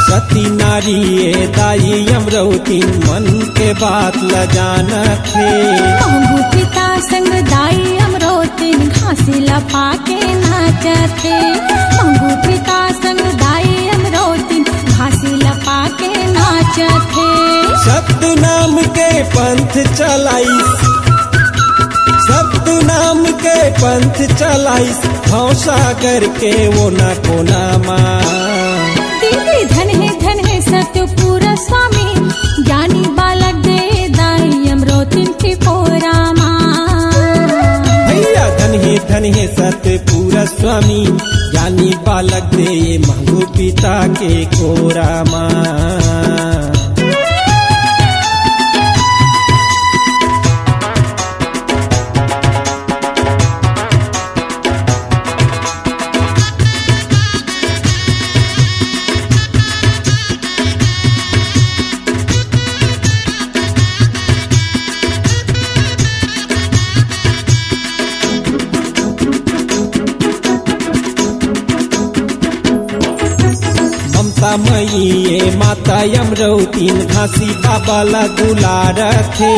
D: सती नारी ये दाई अमरौती, मन के बात ल जानत थे।
B: महंगू पिता संग दाई अमरोतिन घासे लपा के नाचत थे। महंगू पिता संग दाई अमरोतिन घासे लपा के नाचत थे।
D: सतनाम के पंथ चलाइस, सतनाम के पंथ चलाइस, भव सागर के वो न कोना माँ।
B: दीदी धन है सतपुरा स्वामी, ज्ञानी बालक दे दाई अमरोतिन के कोरामा।
D: भैया धन है सतपुरा स्वामी, ज्ञानी बालक दे ये महंगू पिता के कोरामा। मई ये माता यमरौतीन घासी बाबा ला दुलार थे।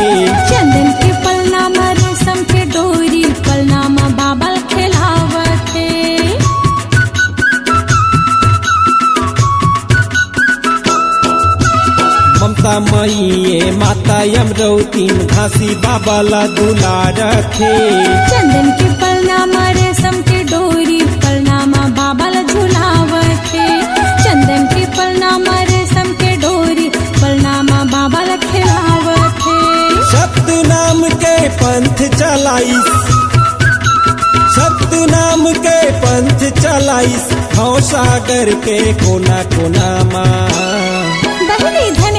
B: चंदन के पलनामा रेशम के डोरी पलनामा बाबल खेलावते।
D: ममता मई ये माता यमरौतीन घासी बाबा ला दुलार थे।
B: चंदन के पलनामा रेशम के डोरी पलनामा बाबल झुलावते। चंदन के पलनामा रेशम के डोरी पलनामा बाबल खेलावते।
D: सत नाम के पंथ चलाइस, सत नाम के पंथ चलाइस, भव सागर के कोना कोना माँ।
B: बहनी धन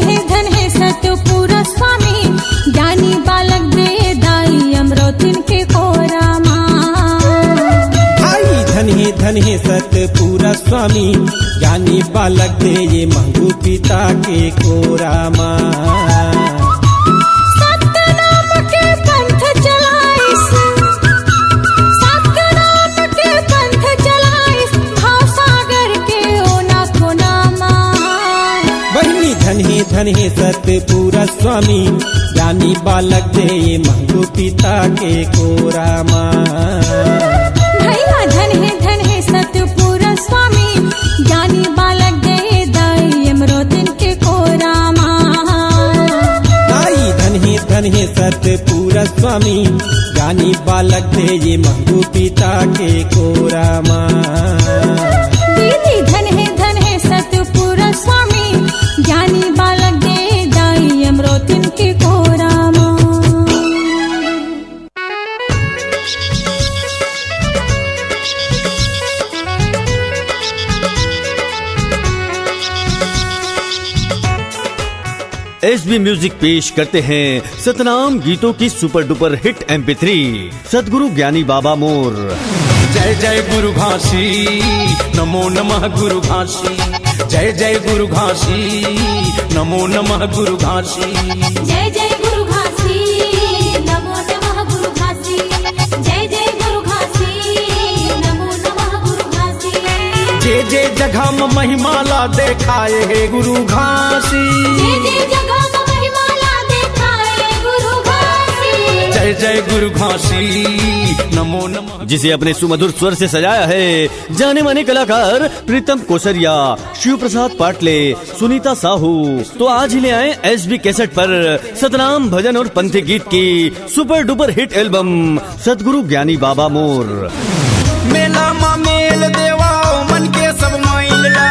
B: है सतपुरा स्वामी, ज्ञानी बालक दे दाई अमरोतिन के कोरा माँ।
D: भाई धन है सतपुरा स्वामी, ज्ञानी बालक दे ये महंगू पिता के कोरा माँ। धन है सतपुरा स्वामी, ज्ञानी बालक दे ये महंगू पिता के कोरा माँ।
B: भैया धन है सतपुरा स्वामी, ज्ञानी बालक दे दाई अमरोतिन के कोरा माँ।
D: नाई धन है सतपुरा स्वामी, ज्ञानी बालक दे ये महंगू पिता के कोरा माँ।
B: दीदी धन है सतपुरा स्वामी, ज्ञानी बालक दे दाई अमरोतिन के कोरा माँ।
E: एसबी म्यूजिक पेश करते हैं सतनाम गीतों की सुपर डुपर हिट MP3 सदगुरु ज्ञानी बाबा मोर।
I: जय जय गुरु घासी, नमो नमः गुरु घासी। जय जय गुरु घासी, नमो नमः गुरु घासी।
F: जय जय गुरु घासी, नमो नमः गुरु घासी। जय जय गुरु घासी, नमो नमः गुरु घासी।
I: जे जगह में महिमाला देखाए है गुरु घासी।
F: जे जगह में महिमाला देखाए गुरु घासी।
I: जय जय गुरु घासी, नमो नमः।
E: जिसे अपने सुमधुर स्वर से सजाया है जाने माने कलाकार प्रीतम कोसरिया, शिव प्रसाद पाटले, सुनीता साहू। तो आज ही ले आए एसबी कैसेट पर सतनाम भजन और पंथी गीत की सुपर डुपर हिट एल्बम सदगुरु ज्ञानी बाबा मोर।
I: मेला मा मेल देवा मन के सब माइला,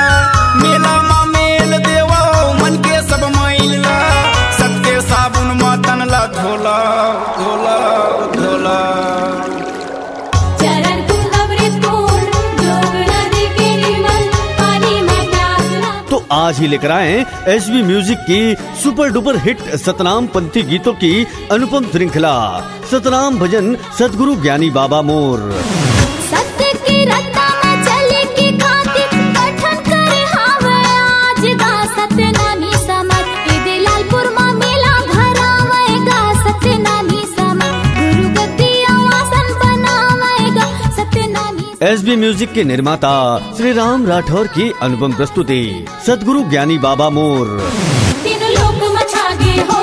I: मेला मा मेल देवा मन के सब माइला। सत्य साबुन मा तन ला धोला धोला धोला।
F: चरण तू अमृत पूर्ण, जोग नदी के निर्मल पानी में प्यासना।
E: तो आज ही लेकर आए एसबी म्यूजिक की सुपर डुपर हिट सतनाम पंथी गीतों की अनुपम श्रृंखला सतनाम भजन सदगुरु ज्ञानी बाबा मोर।
F: सत्य की रत्ता में चले की खातिर कठन करे हावे आज गा सत्य नामी समत। इदे लालपुर मा मेला भरावेगा सत्य नामी समत। गुरु गद्दी आसन बनावेगा सत्य नामी।
E: एसबी म्यूजिक के निर्माता श्री राम राठौर की अनुपम प्रस्तुति सदगुरु ज्ञानी बाबा मोर।
F: तीनों लोक मछागे हो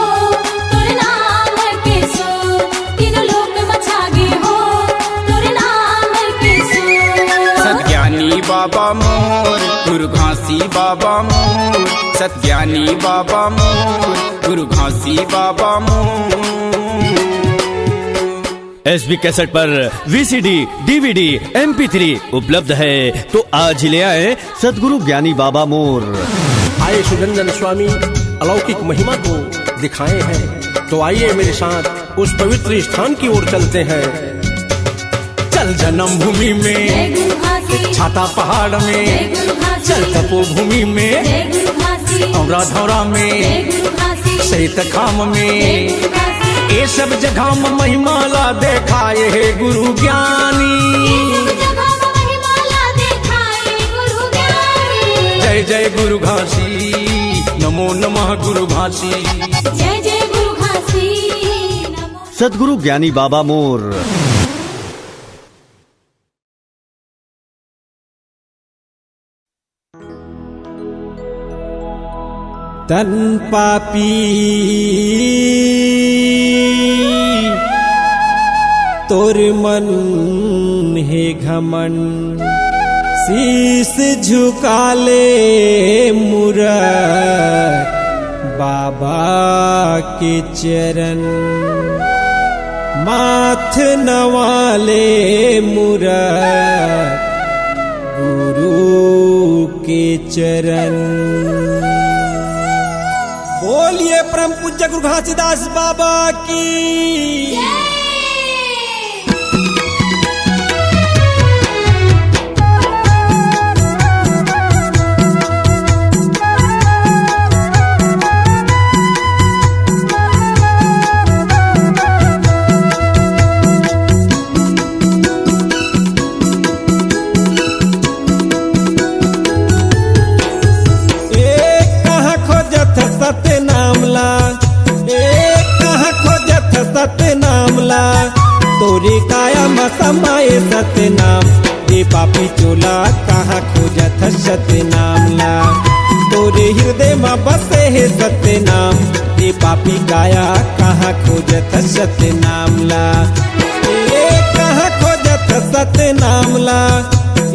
F: तुर नाम के सो। तीनों लोक मछागे हो तुर नाम के सो।
I: सतज्ञानी बाबा मोर, गुरु घासी बाबा मोर। सतज्ञानी बाबा मोर, गुरु घासी बाबा मोर।
E: एसबी कैसेट पर VCD, DVD, MP3 उपलब्ध है। तो आज ही ले आए सदगुरु ज्ञानी बाबा मोर।
J: आए सुगंधन स्वामी अलौकिक महिमा को दिखाए हैं, तो आइए मेरे साथ उस पवित्र स्थान की ओर चलते हैं। चल जन्म भूमि
F: जय
J: में,
F: गुरु घासी।
J: छाता पहाड़
F: जय
J: में,
F: गुरु घासी।
J: चल तपोभूमि में,
F: जय गुरु घासी।
J: औरा धौरा
F: जय
J: में,
F: गुरु घासी।
J: सहित खाम
F: जय
J: में।
F: गुरु घासी।
J: ये सब जगह में महिमाला देखाए है गुरु ज्ञानी।
F: सब जगह में महिमाला देखाए गुरु ज्ञानी।
J: जय जय गुरु घासी, नमो नमः गुरु घासी।
F: जय जय गुरु घासी, नमो।
E: सदगुरु ज्ञानी बाबा मोर।
D: तन पापी तोर मन है घमंड, शीस झुका ले मूरत बाबा के चरण, माथ नवाले मूरत गुरु के चरण।
G: बोलिए परम पूज्य गुरु घासीदास बाबा की।
D: सत्य नामला एक कहाँ खोजत सत्य नामला, तोरे काया में समाये सत्य नाम, ये पापी चोला कहाँ खोजत सत्य नामला, तोरे हृदय में बसे है सत्य नाम, ये पापी काया कहाँ खोजत सत्य नामला। ये कहाँ खोजत सत्य नामला,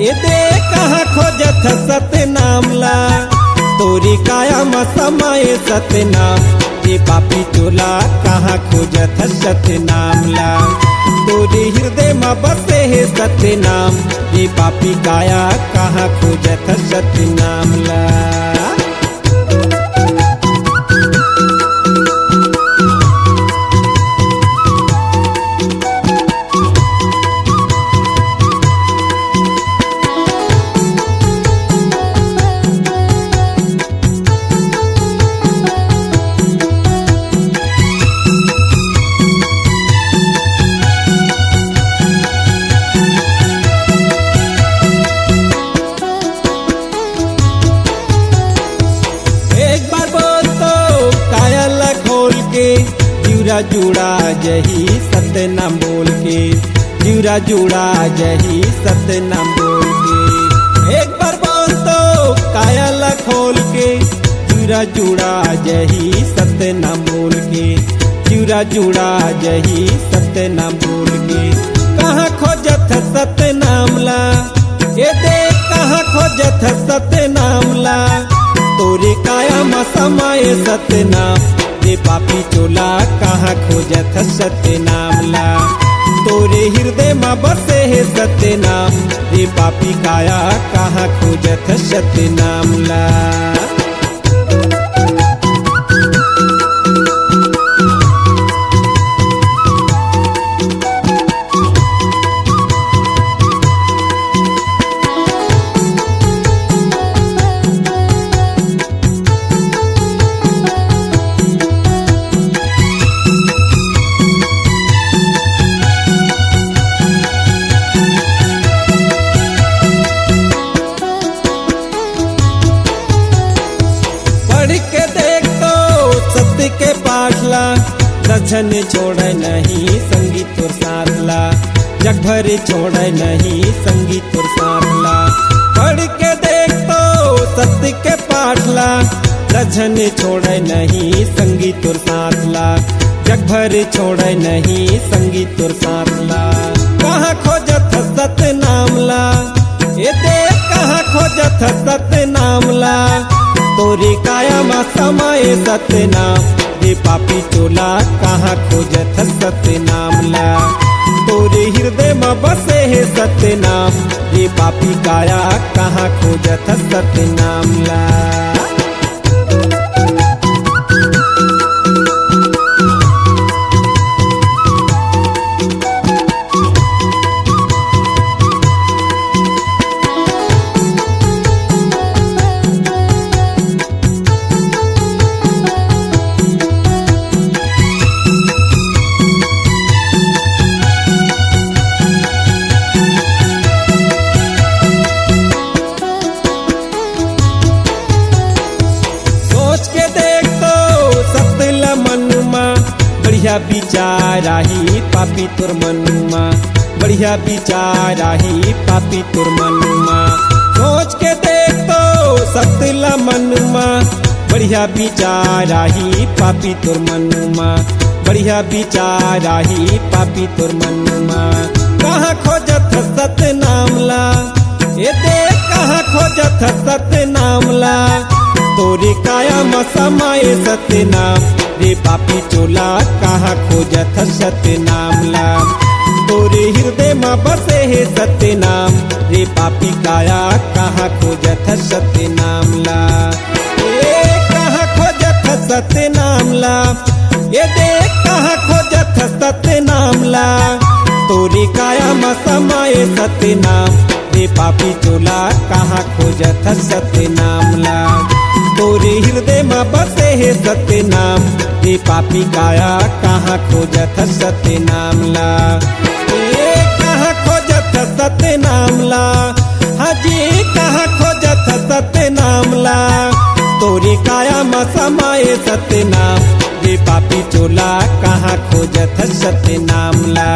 D: ये दे कहाँ खोजत सत्य नामला, तोरी काया में समाये सत्य नाम, ये पापी चोला कहाँ खोजत सत्य नामला, तोरे हृदय में बसे है सत्य नाम, ये पापी काया कहाँ खोजत सत्य नामला। जीवरा जुड़ा जही सत्य नाम बोल के, जीवरा जुड़ा जही सत्य नाम बोल के, एक बार बोल तो काया खोल के, जीवरा जुड़ा जही सत्य नाम बोल के, जीवरा जुड़ा जही सत्य नाम बोल के। कहाँ खोजत सत्य नामला, ये देख कहाँ खोजत सत्य नामला, तोरे काया में समाये सत्य नाम, ये पापी चोला कहाँ खोजत सत्य नामला, तोरे हृदय में बसे है सत्य नाम, ये पापी काया कहाँ खोजत सत्य नामला। के पाठला दर्शन छोड़े नहीं संगीत और साधला, जग भर छोड़े नहीं संगीत और साधला, पढ़ के देख तो सत्य के पाठला दर्शन छोड़े नहीं संगीत और साधला, जग भर छोड़े नहीं संगीत और साधला। कहाँ खोजत सत्य नामला, ये देख कहाँ खोजत सत्य नामला, तोरी काया में समाये सत्य नाम, ये पापी चोला कहाँ खोजत सत्य नामला, तोरे हृदय में बसे है सत्य नाम, ये पापी काया कहाँ खोजत सत्य नामला। बढ़िया विचार आही पापी तोर मनुमा, बढ़िया विचार आही पापी तोर मनुमा, सोच के देख तो सत्य ला मनुमा, बढ़िया बढ़िया बिचारा ही पापी तोर मनुमा, बढ़िया बिचारा ही पापी तोर मनुमा। कहाँ खोजत सत्य नामला, ये देख कहाँ खोजत सत्य नामला, तोरे काया म समाये सत्य नाम रे पापी चोला। कहाँ खोजत सत्य नामला, तोरे हृदय में बसे है सत्य नाम रे पापी काया। कहाँ खोजत सत्य नामला, ए कहाँ खोजत सत्य नामला, ये देख कहाँ खोजत सत्य नामला, तोरे काया में समाये सत्य नाम रे पापी चोला। कहाँ खोजत सत्य नामला, तोरे हृदय में बसे है सत्य नाम रे पापी काया। कहाँ खोजत सत्य नामला, ए कहाँ खोजत सत्य नामला, हाजी कहाँ खोजत सत्य नामला, तोरे काया में समाये सत्य नाम रे पापी चोला। कहाँ खोजत सत्य नामला,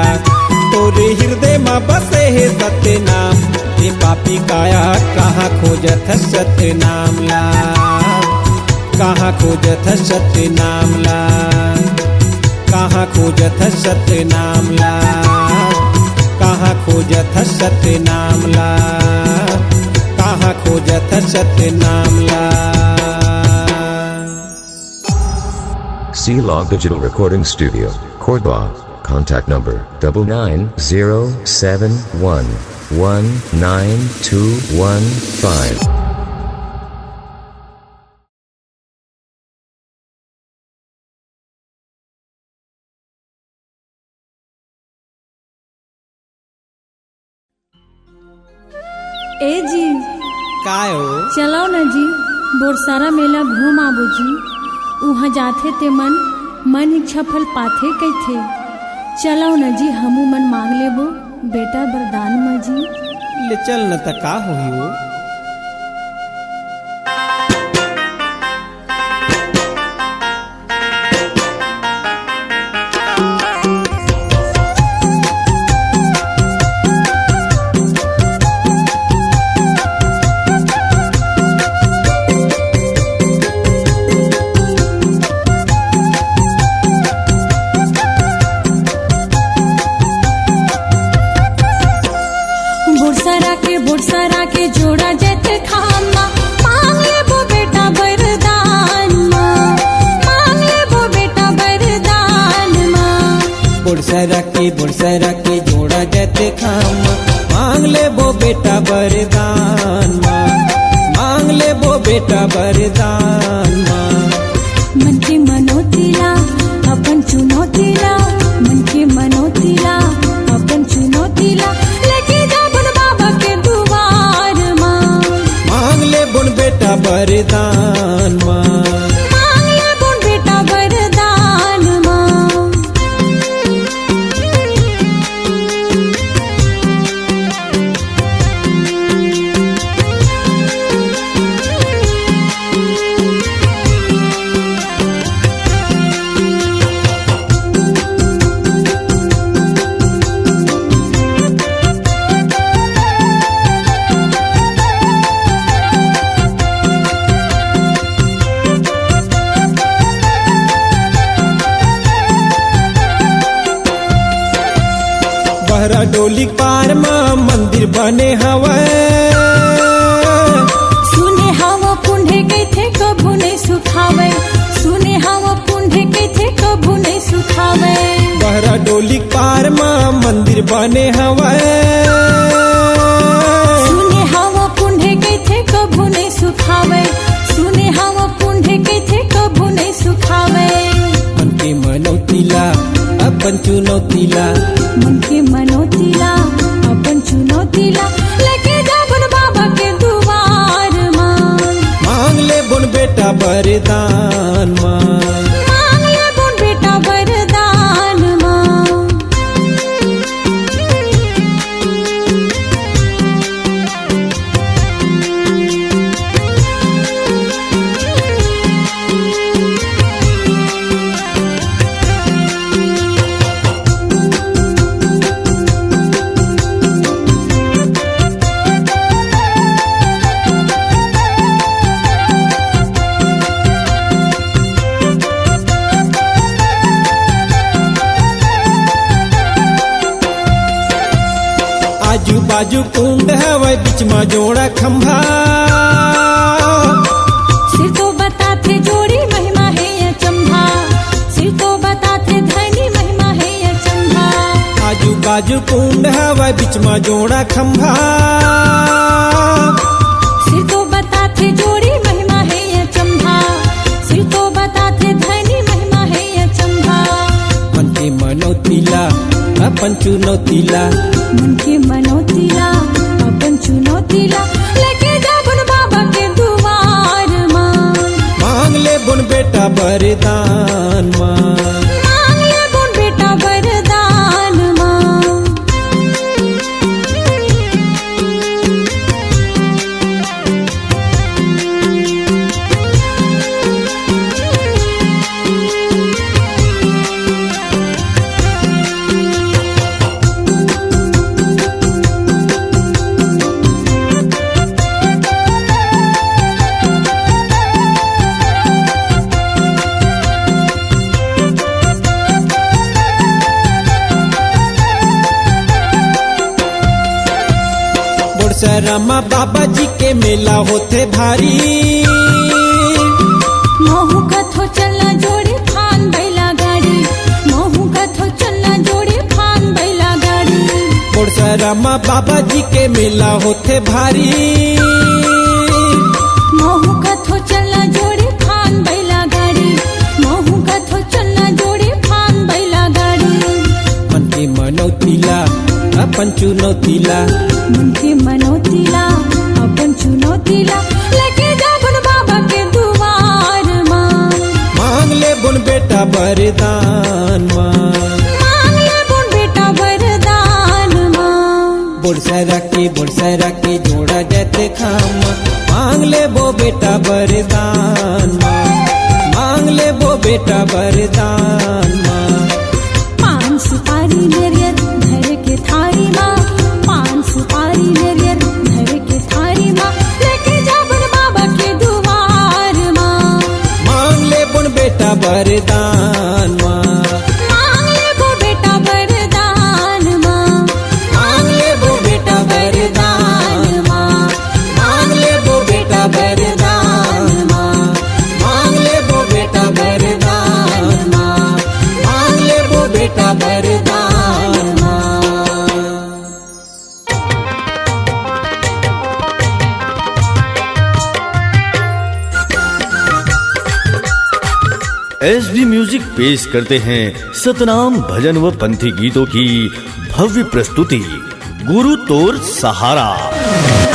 D: तोरे हृदय में बसे है सत्य नाम रे पापी काया। कहाँ खोजत सत्य नामला, कहाँ खोजत सत्य नामला, कहाँ खोजत सत्य नामला, कहाँ खोजत सत्य नामला, कहाँ खोजत सत्य नामला।
C: C Log Digital Recording Studio, Cordoba. Contact number 9907119215.
B: ए जी
D: काय हो?
B: चलो न जी बोरसारा मेला घूम आबो जी। उहाँ जाथे ते मन इच्छा फल पाथे कैथे। चलो न जी हमू मन मांग लेबो बेटा वरदान में जी।
D: ले चल न त का होही हो।
B: बोरसरा के जोड़ा जैते खामा मांग लेबो बेटा वरदान माँ, मांग लेबो बेटा वरदान माँ।
D: बोरसरा के जोड़ा जैते खामा मांग लेबो बेटा वरदान माँ, मांग लेबो बेटा वरदान माँ।
B: मन के मनोतिला अपन चुनौतीला, मन के मनोतिला अपन चुनौतीला, लेके जा बन बाबा के दुआर माँ।
D: मांग ले बुन बेटा वरदान माँ,
B: मांग ले बुन बेटा वरदान माँ।
D: बहरा डोली पार में मंदिर बने हवे।
B: सुने हवा पुंढे कैथे कभू नहीं सुखावे, सुने हवा पुंढे कैथे कभू नहीं सुखावे।
D: बहरा डोली पार में मंदिर बने हवे।
B: सुने हवा पुंढे कैथे कभू नहीं सुखावे, सुने हवा पुंढे कैथे कभू नहीं सुखावे।
D: मन के मनौतीला अपन चुनौतीला,
B: मन के मनोतिला अपन चुनौतीला, लेके जा बन बाबा के दुआर माँ।
D: मांग ले बुन बेटा वरदान माँ,
B: मांग ले बुन बेटा वरदान माँ।
D: बाजू कुंड हवे बीच में जोड़ा खंभा
B: सिर तो बताते जोड़ी महिमा है ये चंभा सिर तो बताते धनी महिमा है ये चंभा
D: आजू बाजू कुंड हवे बीच में जोड़ा खंभा
B: सिर तो बताते जोड़ी महिमा है ये चंभा सिर तो बताते धनी महिमा है ये चंभा
D: मन के मनोतीला अपन चुनौतीला
B: मन के मनोतीला अपन चुनौतीला लेके जा बुन बाबा के दुआर
D: मांग ले बुन बेटा वरदान
B: मांग ले बुन बेटा वरदान
D: बोरसरामा बाबा जी के मेला होते भारी
B: महू कथो चलना जोड़ी फान बैला गाड़ी महू कथो चलना जोड़ी फान बैला गाड़ी
D: बोरसरामा बाबा जी के मेला होते भारी
B: महू कथो चलना जोड़ी फान बैला गाड़ी महू कथो चलना जोड़ी फान बैला गाड़ी
D: मन के मनोतीला अपन चुनौतीला
B: मन के मनोतीला अपन चुनौतीला लेके जा बुन बाबा के दुआर
D: मांग ले बुन बेटा वरदान
B: मांग ले बुन बेटा वरदान
D: बोरसरा के जोड़ा जाते खाम मांग ले वो बेटा वरदान मांग ले वो बेटा वरदान
B: पान सुपारी नरियर धर के थारी माँ पान सुपारी नरियर धर के थारी माँ लेके जा बुन बाबा के दुआर
D: मांग ले बुन बेटा वरदान
B: मांग ले वो बेटा वरदान
D: मांग ले वो बेटा वरदान मांग ले वो बेटा वरदान मांग ले वो बेटा वरदान मांग ले वो बेटा वरदान
E: एसबी म्यूजिक पेश करते हैं सतनाम भजन व पंथी गीतों की भव्य प्रस्तुति गुरु तोर सहारा।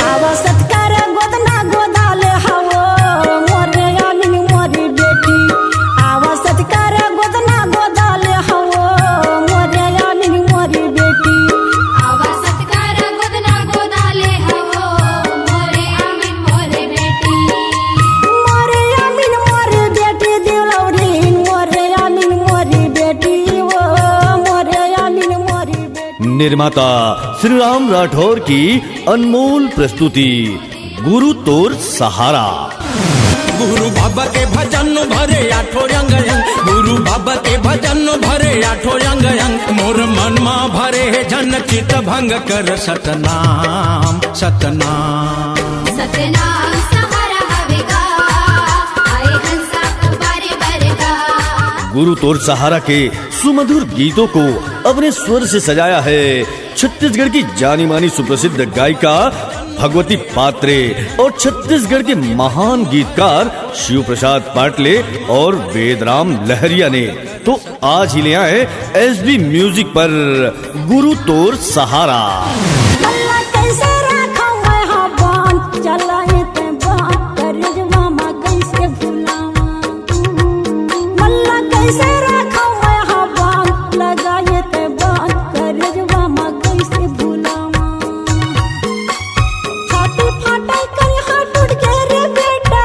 B: आवा सत्कार गोदना गोदाले हवो मोरे यानी मोरी बेटी आवा सत्कार गोदना गोदाले हवो मोरे यानी मोरी बेटी
F: आवा सत्कार गोदना गोदाले हवो मोरे आमीन मोरे बेटी
B: मोरे यानी मोरी बेटी दिलौरी मोरे यानी मोरी बेटी वो मोरे यानी मोरी बेटी।
E: निर्माता श्री राम राठौर की अनमोल प्रस्तुति गुरु तोर सहारा।
I: गुरु बाबा के भजन भरे आठो रंग रंग गुरु बाबा के भजन भरे आठो रंग रंग मोर मन मा भरे जन चित भंग कर सतनाम सतनाम
F: सतनाम सहारा हवेगा आए हंसा बारे बरेगा
E: गुरु तोर सहारा के सुमधुर गीतों को अपने स्वर से सजाया है छत्तीसगढ़ की जानी मानी सुप्रसिद्ध गायिका भगवती पात्रे और छत्तीसगढ़ के महान गीतकार शिव प्रसाद पाटले और वेदराम लहरिया ने। तो आज ही ले आए एसबी म्यूजिक पर गुरु तोर सहारा।
B: अल्लाह कैसे रखा मैं हाँ बांध चलाए ते बांध कर जवामा कैसे भुलावा अल्लाह कैसे रखा मैं हाँ बांध लगाए ते बांध कर जवामा कैसे भुलावा छाती फाटा कर हाथ टूट गए रे बेटा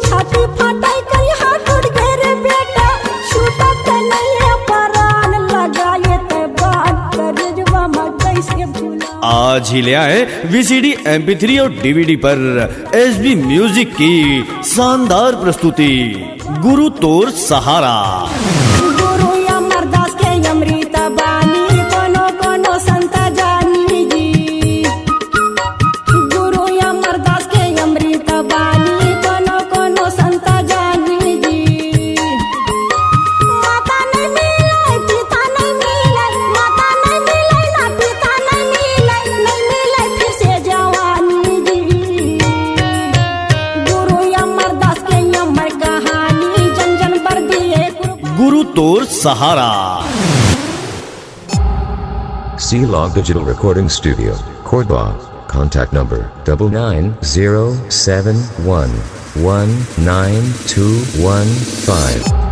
B: छाती फाटा कर हाथ टूट गए रे बेटा छूटा ते नहीं है परान लगाए ते बांध कर जवामा कैसे भुलावा।
E: आज ही ले आए वीसीडी MP3 और DVD पर एसबी म्यूजिक की शानदार प्रस्तुति गुरु तोर सहारा।
B: गुरु अमरदास के अमृत बानी कोनो
E: तोर सहारा।
C: C-Log Digital Recording Studio, Cordoba. Contact number 9907119215.